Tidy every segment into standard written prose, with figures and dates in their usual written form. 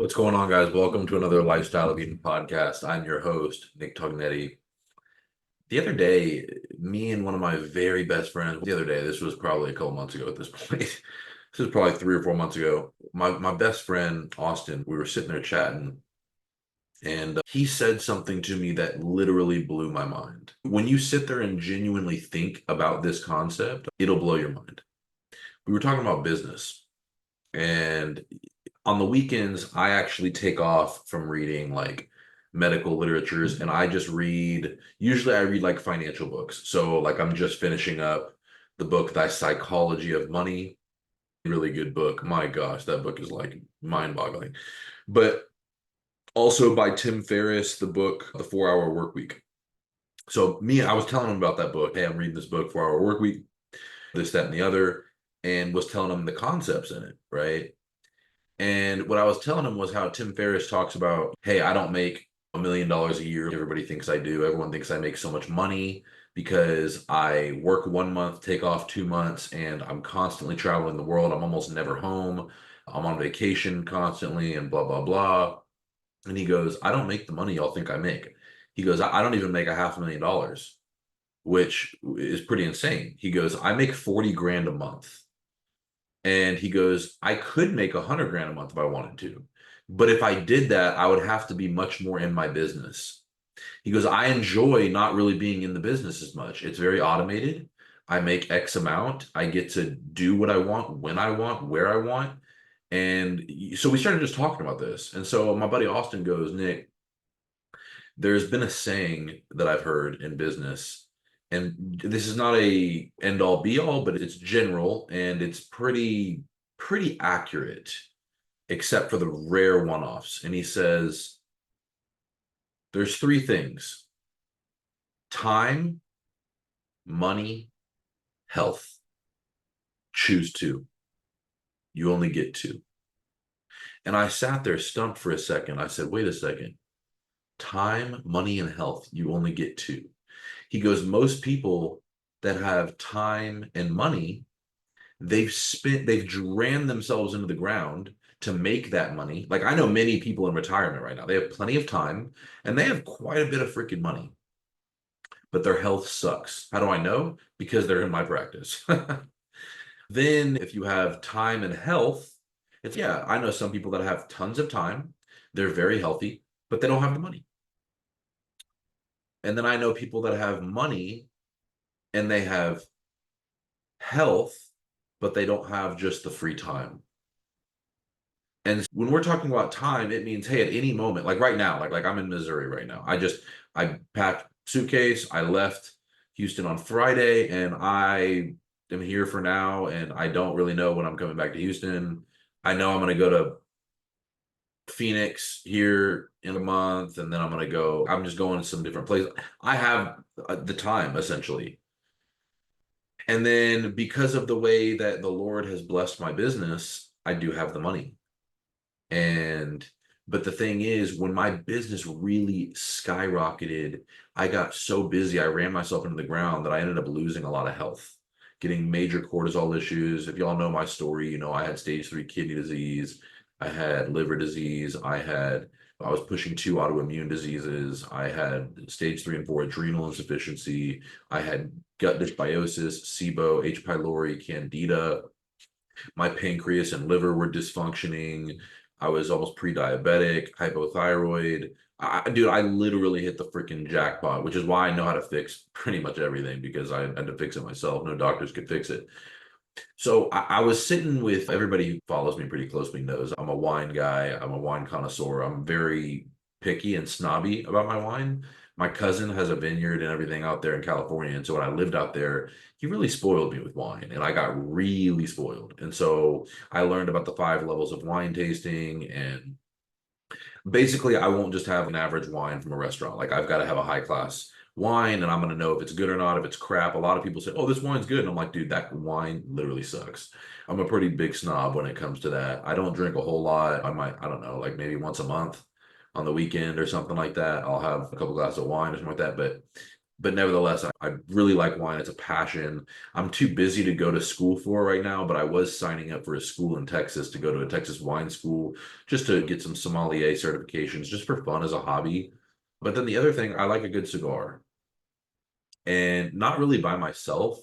What's going on, guys? Welcome to another Lifestyle of Eden podcast. I'm your host, Nick Tognietti. The other day, me and one of my very best friends, this was probably a couple months ago at this point. This was probably 3 or 4 months ago. My best friend, Austin, we were sitting there chatting, and he said something to me that literally blew my mind. When you sit there and genuinely think about this concept, it'll blow your mind. We were talking about business, and on the weekends, I actually take off from reading like medical literatures and I just read, usually I read like financial books. So like I'm just finishing up the book, The Psychology of Money. Really good book. My gosh, that book is like mind-boggling. But also by Tim Ferriss, the book, The 4 Hour Work Week. So I was telling him about that book. Hey, I'm reading this book, 4 Hour Work Week, this, that, and the other, and was telling him the concepts in it, right? And what I was telling him was how Tim Ferriss talks about, hey, I don't make $1 million a year. Everybody thinks I do. Everyone thinks I make so much money because I work 1 month, take off 2 months, and I'm constantly traveling the world. I'm almost never home. I'm on vacation constantly and blah, blah, blah. And he goes, I don't make the money y'all think I make. He goes, I don't even make $500,000, which is pretty insane. He goes, I make 40 grand a month. And he goes, I could make 100 grand a month if I wanted to. But if I did that, I would have to be much more in my business. He goes, I enjoy not really being in the business as much. It's very automated. I make X amount. I get to do what I want, when I want, where I want. And so we started just talking about this. And so my buddy Austin goes, Nick, there's been a saying that I've heard in business, and this is not a end all be all, but it's general and it's pretty accurate, except for the rare one-offs. And he says there's three things: time, money, health. Choose two. You only get two. And I sat there stumped for a second. I said, wait a second. Time, money, and health. You only get two. He goes, most people that have time and money, they've drained themselves into the ground to make that money. Like I know many people in retirement right now, they have plenty of time and they have quite a bit of freaking money, but their health sucks. How do I know? Because they're in my practice. Then if you have time and health, yeah, I know some people that have tons of time, they're very healthy, but they don't have the money. And then I know people that have money and they have health, but they don't have just the free time. And when we're talking about time, it means, hey, at any moment, like right now, like I'm in Missouri right now. I packed suitcase, I left Houston on Friday, and I am here for now, and I don't really know when I'm coming back to Houston. I know I'm going to go to Phoenix here in a month, and then I'm just going to some different places. I have the time essentially. And then because of the way that the Lord has blessed my business, I do have the money. But the thing is, when my business really skyrocketed, I got so busy, I ran myself into the ground that I ended up losing a lot of health, getting major cortisol issues. If y'all know my story, you know, I had stage 3 kidney disease, I had liver disease, I was pushing 2 autoimmune diseases, I had stage 3 and 4 adrenal insufficiency, I had gut dysbiosis, SIBO, H. pylori, candida. My pancreas and liver were dysfunctioning. I was almost pre-diabetic, hypothyroid. Dude, I literally hit the freaking jackpot, which is why I know how to fix pretty much everything, because I had to fix it myself. No doctors could fix it. So I was sitting with everybody who follows me pretty closely knows I'm a wine guy. I'm a wine connoisseur. I'm very picky and snobby about my wine. My cousin has a vineyard and everything out there in California. And so when I lived out there, he really spoiled me with wine and I got really spoiled. And so I learned about the 5 levels of wine tasting, and basically I won't just have an average wine from a restaurant. Like I've got to have a high class wine and I'm going to know if it's good or not, if it's crap. A lot of people say, oh, this wine's good. And I'm like, dude, that wine literally sucks. I'm a pretty big snob when it comes to that. I don't drink a whole lot. I don't know, like maybe once a month on the weekend or something like that. I'll have a couple glasses of wine or something like that. But but nevertheless, I really like wine. It's a passion. I'm too busy to go to school for right now, but I was signing up for a school in Texas to go to a Texas wine school just to get some sommelier certifications, just for fun as a hobby. But then the other thing, I like a good cigar, and not really by myself,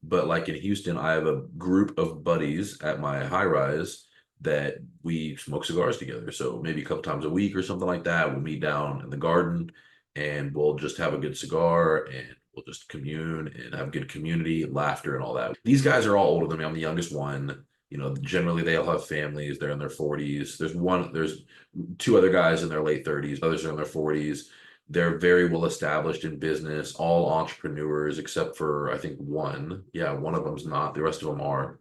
but like in Houston, I have a group of buddies at my high rise that we smoke cigars together. So maybe a couple times a week or something like that, we'll meet down in the garden and we'll just have a good cigar and we'll just commune and have good community, laughter, and all that. These guys are all older than me. I'm the youngest one. You know, generally they all have families. They're in their 40s. There's two other guys in their late 30s. Others are in their 40s. They're very well established in business, all entrepreneurs except for I think one. Yeah, one of them's not. The rest of them are.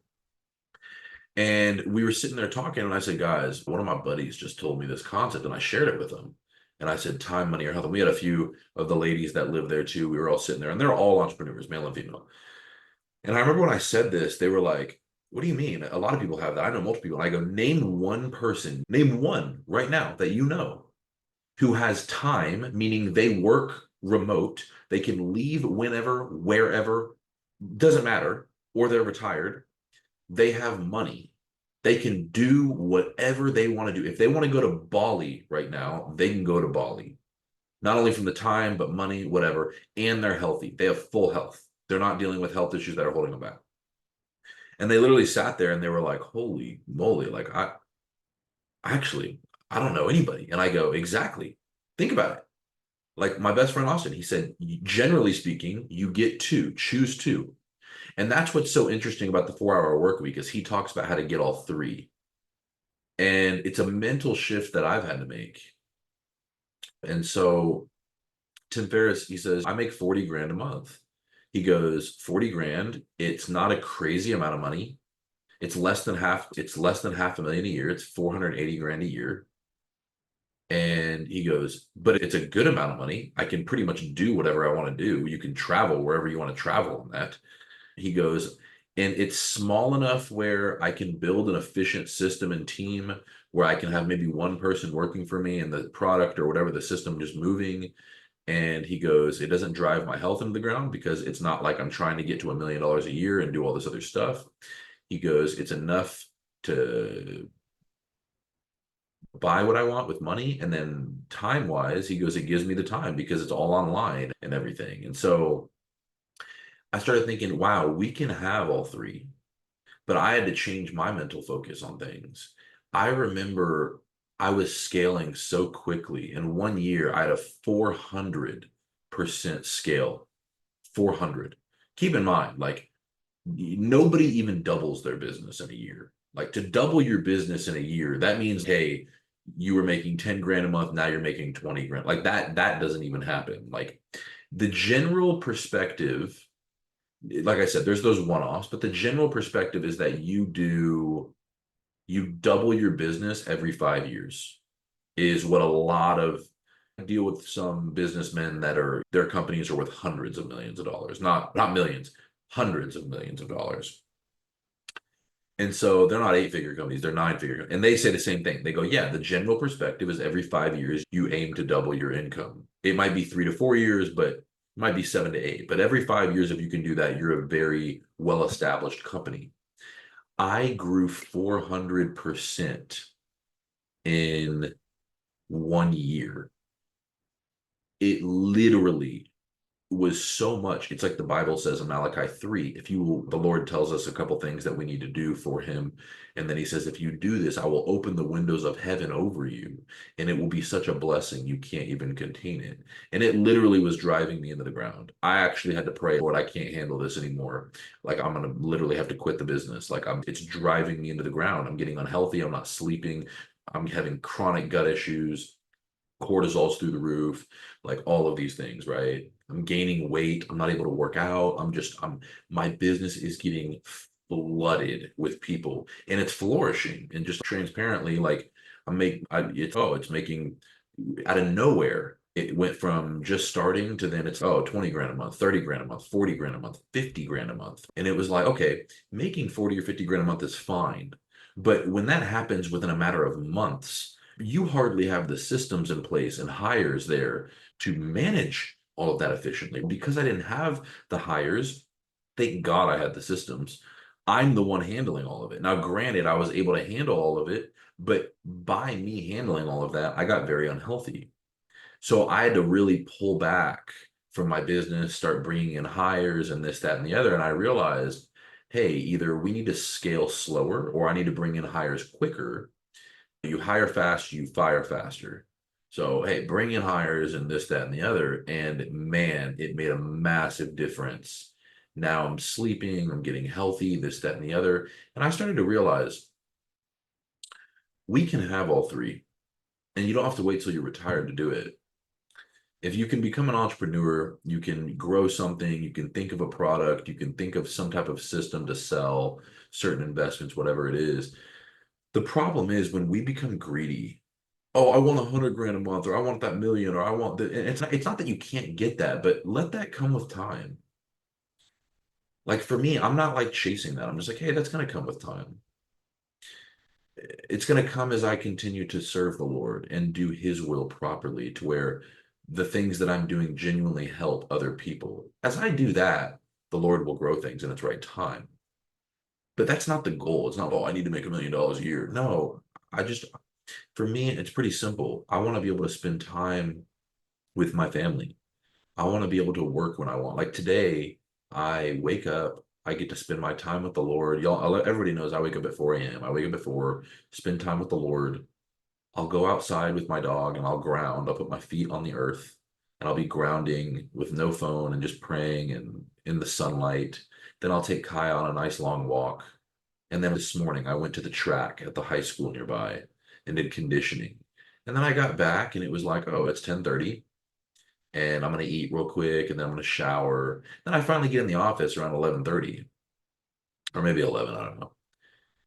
And we were sitting there talking, and I said, guys, one of my buddies just told me this concept, and I shared it with them. And I said, time, money, or health. And we had a few of the ladies that live there too. We were all sitting there, and they're all entrepreneurs, male and female. And I remember when I said this, they were like, what do you mean? A lot of people have that. I know multiple people. And I go, name one person, name one right now that you know who has time, meaning they work remote, they can leave whenever, wherever, doesn't matter, or they're retired, they have money. They can do whatever they want to do. If they want to go to Bali right now, they can go to Bali. Not only from the time, but money, whatever, and they're healthy. They have full health. They're not dealing with health issues that are holding them back. And they literally sat there and they were like, holy moly, like I don't know anybody. And I go, exactly. Think about it. Like my best friend Austin, he said, generally speaking, you get two, choose two. And that's what's so interesting about the 4 hour work week is he talks about how to get all three. And it's a mental shift that I've had to make. And so Tim Ferriss, he says, I make 40 grand a month. He goes, 40 grand, it's not a crazy amount of money. It's less than half a million a year. It's 480 grand a year. And he goes, but it's a good amount of money. I can pretty much do whatever I want to do. You can travel wherever you want to travel on that. He goes, and it's small enough where I can build an efficient system and team where I can have maybe one person working for me and the product or whatever the system just moving. And he goes, it doesn't drive my health into the ground because it's not like I'm trying to get to $1 million a year and do all this other stuff. He goes, it's enough to buy what I want with money. And then time wise, he goes, it gives me the time because it's all online and everything. And so I started thinking, wow, we can have all three, but I had to change my mental focus on things. I remember I was scaling so quickly. In 1 year, I had a 400% scale. 400. Keep in mind, like nobody even doubles their business in a year. Like to double your business in a year, that means, hey, you were making 10 grand a month, now you're making 20 grand. Like that doesn't even happen. Like the general perspective, like I said, there's those one-offs, but the general perspective is that you double your business every 5 years is what a lot of I deal with some businessmen that are their companies are worth hundreds of millions of dollars, not millions, hundreds of millions of dollars. And so they're not eight-figure companies, they're nine-figure. And they say the same thing. They go, yeah, the general perspective is every 5 years, you aim to double your income. It might be 3 to 4 years, but it might be 7 to 8. But every 5 years, if you can do that, you're a very well-established company. I grew 400% in 1 year. It literally was so much. It's like the Bible says in Malachi 3, if you will, the Lord tells us a couple things that we need to do for him. And then he says, if you do this, I will open the windows of heaven over you, and it will be such a blessing you can't even contain it. And it literally was driving me into the ground. I actually had to pray, Lord, I can't handle this anymore. Like I'm gonna literally have to quit the business. Like it's driving me into the ground. I'm getting unhealthy. I'm not sleeping. I'm having chronic gut issues, cortisol's through the roof, like all of these things, right? I'm gaining weight. I'm not able to work out. My business is getting flooded with people and it's flourishing. And just transparently, like it's making out of nowhere. It went from just starting to then it's 20 grand a month, 30 grand a month, 40 grand a month, 50 grand a month. And it was like, okay, making 40 or 50 grand a month is fine. But when that happens within a matter of months, you hardly have the systems in place and hires there to manage all of that efficiently. Because I didn't have the hires, thank God I had the systems. I'm the one handling all of it. Now, granted, I was able to handle all of it, but by me handling all of that, I got very unhealthy. So I had to really pull back from my business, start bringing in hires and this, that, and the other. And I realized, hey, either we need to scale slower or I need to bring in hires quicker. You hire fast, you fire faster. So, hey, bring in hires and this, that, and the other. And man, it made a massive difference. Now I'm sleeping, I'm getting healthy, this, that, and the other. And I started to realize we can have all three. And you don't have to wait till you're retired to do it. If you can become an entrepreneur, you can grow something, you can think of a product, you can think of some type of system to sell certain investments, whatever it is. The problem is when we become greedy. Oh, I want 100 grand a month, or I want that million, or I want the. And it's not that you can't get that, but let that come with time. Like for me, I'm not like chasing that. I'm just like, hey, that's gonna come with time. It's going to come as I continue to serve the Lord and do his will properly to where the things that I'm doing genuinely help other people. As I do that, the Lord will grow things in its right time. But that's not the goal. It's not, oh, I need to make $1 million a year. No, I just, for me, it's pretty simple. I want to be able to spend time with my family. I want to be able to work when I want. Like today, I wake up, I get to spend my time with the Lord. Y'all, everybody knows I wake up at 4 a.m. I wake up at 4, spend time with the Lord. I'll go outside with my dog and I'll ground. I'll put my feet on the earth and I'll be grounding with no phone and just praying and in the sunlight. Then I'll take Kai on a nice long walk. And then this morning I went to the track at the high school nearby and did conditioning. And then I got back and it was like, oh, it's 10:30 and I'm gonna eat real quick and then I'm gonna shower. Then I finally get in the office around 11:30 or maybe 11, I don't know.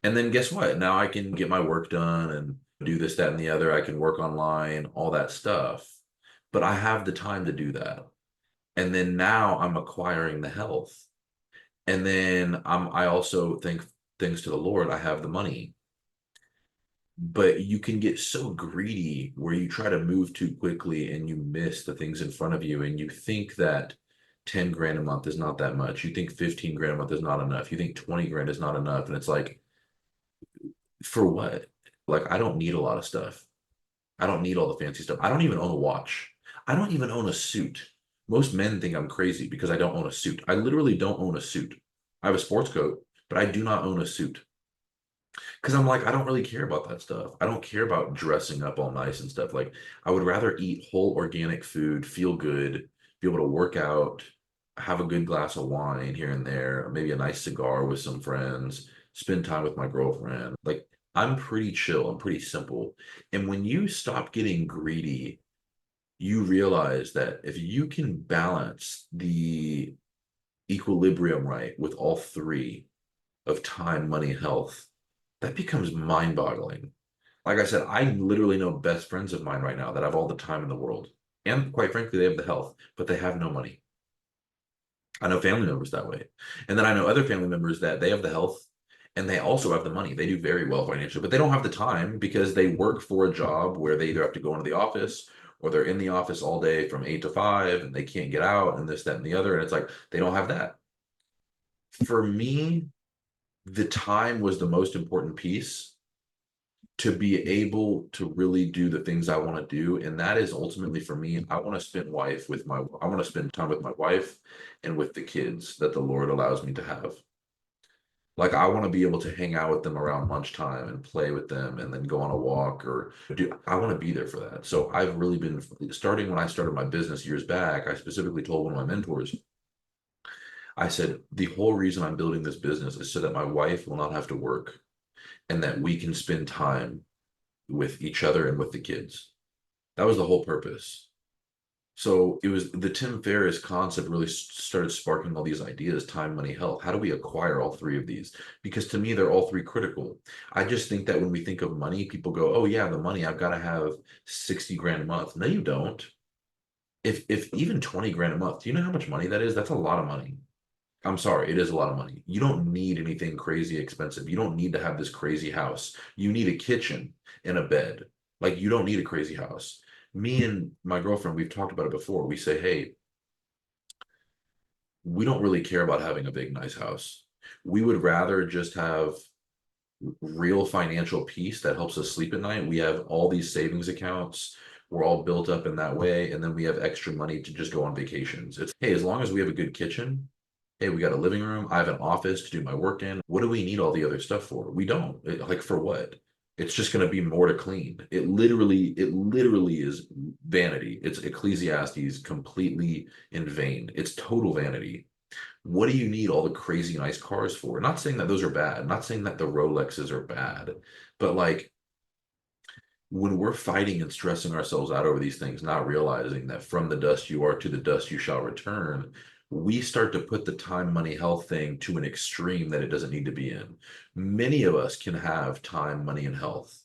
And then guess what? Now I can get my work done and do this, that, and the other. I can work online, all that stuff. But I have the time to do that. And then now I'm acquiring the health. And then I also think thanks to the Lord, I have the money. But you can get so greedy where you try to move too quickly and you miss the things in front of you and you think that 10 grand a month is not that much. You think 15 grand a month is not enough. You think 20 grand is not enough. And it's like, for what? Like, I don't need a lot of stuff. I don't need all the fancy stuff. I don't even own a watch. I don't even own a suit. Most men think I'm crazy because I don't own a suit. I literally don't own a suit. I have a sports coat, but I do not own a suit. Because I'm like, I don't really care about that stuff. I don't care about dressing up all nice and stuff. Like, I would rather eat whole organic food, feel good, be able to work out, have a good glass of wine here and there, maybe a nice cigar with some friends, spend time with my girlfriend. Like, I'm pretty chill. I'm pretty simple. And when you stop getting greedy, you realize that if you can balance the equilibrium right with all three of time, money, health, that becomes mind-boggling. Like I said, I literally know best friends of mine right now that have all the time in the world. And quite frankly, they have the health, but they have no money. I know family members that way. And then I know other family members that they have the health and they also have the money. They do very well financially, but they don't have the time because they work for a job where they either have to go into the office or they're in the office all day from 8 to 5 and they can't get out and this, that, and the other. And it's like they don't have that. For me, the time was the most important piece to be able to really do the things I want to do. And that is ultimately for me, I want to spend time with my wife and with the kids that the Lord allows me to have. Like I want to be able to hang out with them around lunchtime and play with them and then go on a walk or do I want to be there for that. So I've really been starting when I started my business years back, I specifically told one of my mentors, I said, the whole reason I'm building this business is so that my wife will not have to work and that we can spend time with each other and with the kids. That was the whole purpose. So it was the Tim Ferriss concept really started sparking all these ideas, time, money, health. How do we acquire all three of these? Because to me, they're all three critical. I just think that when we think of money, people go, oh yeah, the money, I've got to have 60 grand a month. No, you don't. If even 20 grand a month, do you know how much money that is? That's a lot of money. I'm sorry, it is a lot of money. You don't need anything crazy expensive. You don't need to have this crazy house. You need a kitchen and a bed. Like you don't need a crazy house. Me and my girlfriend, we've talked about it before. We say, hey, we don't really care about having a big, nice house. We would rather just have real financial peace that helps us sleep at night. We have all these savings accounts. We're all built up in that way. And then we have extra money to just go on vacations. It's, hey, as long as we have a good kitchen, hey, we got a living room, I have an office to do my work in. What do we need all the other stuff for? We don't. Like for what? It's just going to be more to clean. It literally is vanity. It's Ecclesiastes completely in vain. It's total vanity. What do you need all the crazy nice cars for? Not saying that those are bad, not saying that the Rolexes are bad, but like when we're fighting and stressing ourselves out over these things, not realizing that from the dust you are to the dust you shall return, we start to put the time, money, health thing to an extreme that it doesn't need to be in. Many of us can have time, money, and health,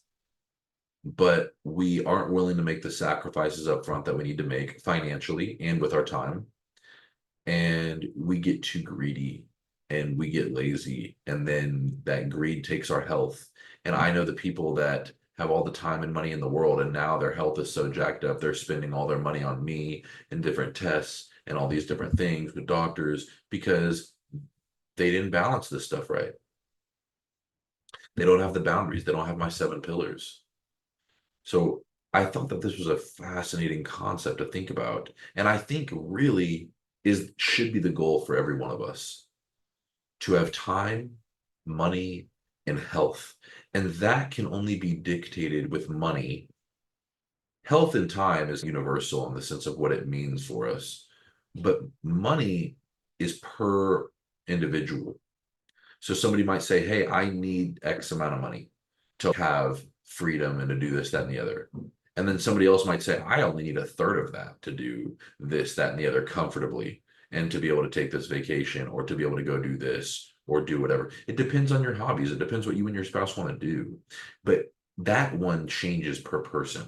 but we aren't willing to make the sacrifices up front that we need to make financially and with our time, and we get too greedy and we get lazy, and then that greed takes our health. And I know the people that have all the time and money in the world, and now their health is so jacked up they're spending all their money on me and different tests and all these different things with doctors because they didn't balance this stuff right. They don't have the boundaries, they don't have my 7 pillars. So I thought that this was a fascinating concept to think about, and I think really is should be the goal for every one of us, to have time, money, and health. And that can only be dictated with money. Health and time is universal in the sense of what it means for us, but money is per individual. So somebody might say, hey, I need X amount of money to have freedom and to do this, that, and the other. And then somebody else might say, I only need a third of that to do this, that, and the other comfortably, and to be able to take this vacation or to be able to go do this or do whatever. It depends on your hobbies. It depends what you and your spouse want to do. But that one changes per person.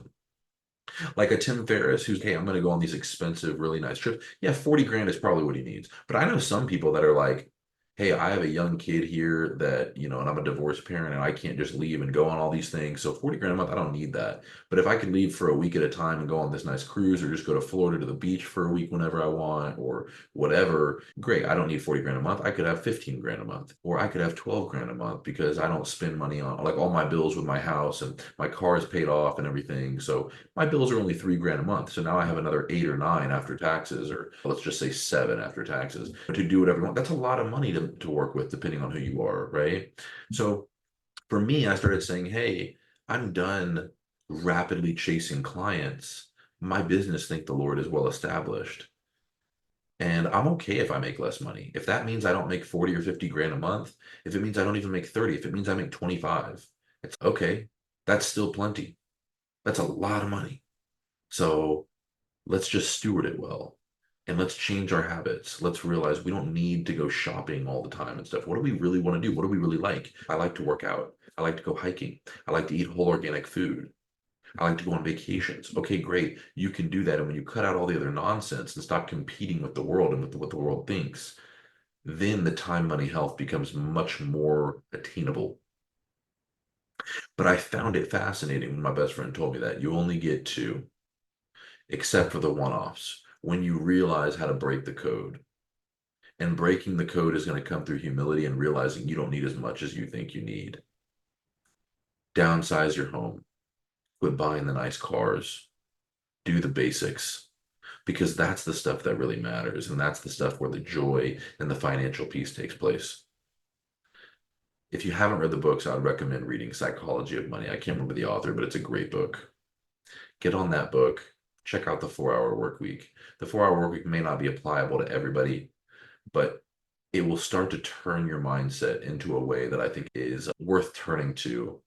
Like a Tim Ferriss who's, hey, I'm going to go on these expensive, really nice trips. Yeah, 40 grand is probably what he needs. But I know some people that are like, hey, I have a young kid here that, and I'm a divorced parent and I can't just leave and go on all these things. So 40 grand a month, I don't need that. But if I could leave for a week at a time and go on this nice cruise or just go to Florida to the beach for a week whenever I want or whatever, great. I don't need 40 grand a month. I could have 15 grand a month, or I could have 12 grand a month because I don't spend money on like all my bills with my house and my car is paid off and everything. So my bills are only 3 grand a month. So now I have another 8 or 9 after taxes, or let's just say 7 after taxes to do whatever you want. That's a lot of money to work with, depending on who you are, right? So for me, I started saying, hey, I'm done rapidly chasing clients. My business, thank the Lord, is well established. And I'm okay if I make less money. If that means I don't make 40 or 50 grand a month, if it means I don't even make 30, if it means I make 25, it's okay. That's still plenty. That's a lot of money. So let's just steward it well. And let's change our habits. Let's realize we don't need to go shopping all the time and stuff. What do we really want to do? What do we really like? I like to work out. I like to go hiking. I like to eat whole organic food. I like to go on vacations. Okay, great. You can do that. And when you cut out all the other nonsense and stop competing with the world and with what the world thinks, then the time, money, health becomes much more attainable. But I found it fascinating when my best friend told me that you only get two, except for the one-offs, when you realize how to break the code. And breaking the code is going to come through humility and realizing you don't need as much as you think you need. Downsize your home, quit buying the nice cars, do the basics, because that's the stuff that really matters. And that's the stuff where the joy and the financial peace takes place. If you haven't read the books, I would recommend reading Psychology of Money. I can't remember the author, but it's a great book. Get on that book. Check out the 4 Hour Work Week. The 4 Hour Work Week may not be applicable to everybody, but it will start to turn your mindset into a way that I think is worth turning to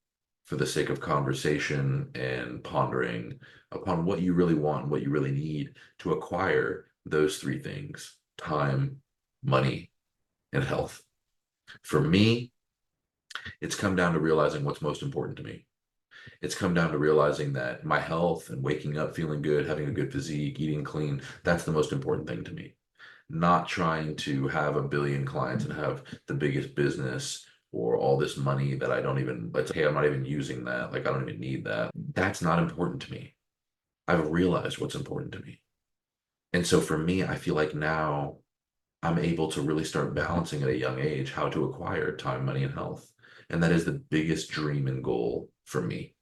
for the sake of conversation and pondering upon what you really want, what you really need to acquire those three things: time, money, and health. For me, it's come down to realizing what's most important to me. It's come down to realizing that my health and waking up feeling good, having a good physique, eating clean, that's the most important thing to me. Not trying to have a billion clients and have the biggest business or all this money that I don't even, let's say I'm not even using that. Like I don't even need that. That's not important to me. I've realized what's important to me. And so for me, I feel like now I'm able to really start balancing at a young age how to acquire time, money, and health. And that is the biggest dream and goal for me.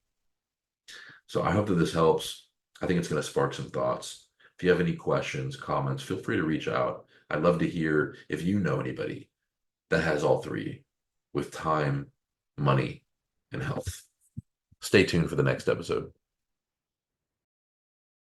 So I hope that this helps. I think it's going to spark some thoughts. If you have any questions, comments, feel free to reach out. I'd love to hear if you know anybody that has all three with time, money, and health. Stay tuned for the next episode.